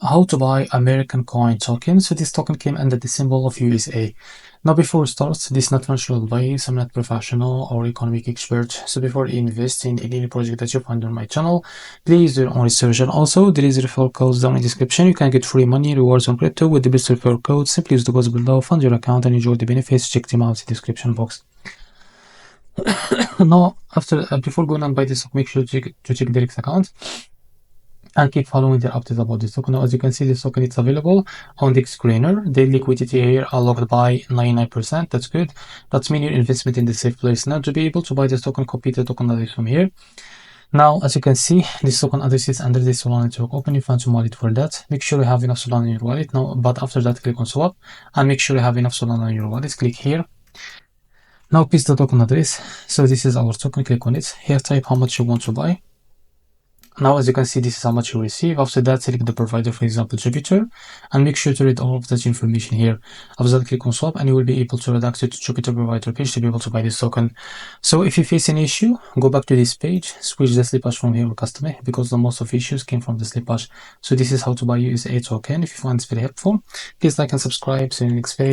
how to buy American coin token. So this token came under the symbol of USA. Now before we start, this is not financial advice. I'm not professional or economic expert. So before investing in any project that you find on my channel, please do your own research. And also there is referral codes down in the description. You can get free money rewards on crypto with the best referral code. Simply use the codes below, fund your account and enjoy the benefits. Check them out in the description box. Now before going on buy this, make sure to check the Rex account and keep following the updates about this token. Now, as you can see, this token is available on the screener. The liquidity here unlocked by 99%. That's good. That's mean your investment in the safe place. Now, to be able to buy this token, copy the token address from here. Now, as you can see, this token address is under the Solana network. Open your Phantom wallet for that. Make sure you have enough Solana in your wallet. Now, but after that, click on swap and make sure you have enough Solana in your wallet. Click here. Now, paste the token address. So this is our token. Click on it. Here, type how much you want to buy. Now, as you can see, this is how much you receive. After that, select the provider, for example, Jupiter, and make sure to read all of that information here. After that, click on swap, and you will be able to redirect it to Jupiter provider page to be able to buy this token. So if you face an issue, go back to this page, switch the slippage from here or custom, because the most of issues came from the slippage. So this is how to buy USA token. If you find this very helpful, please like and subscribe. See you in the next video.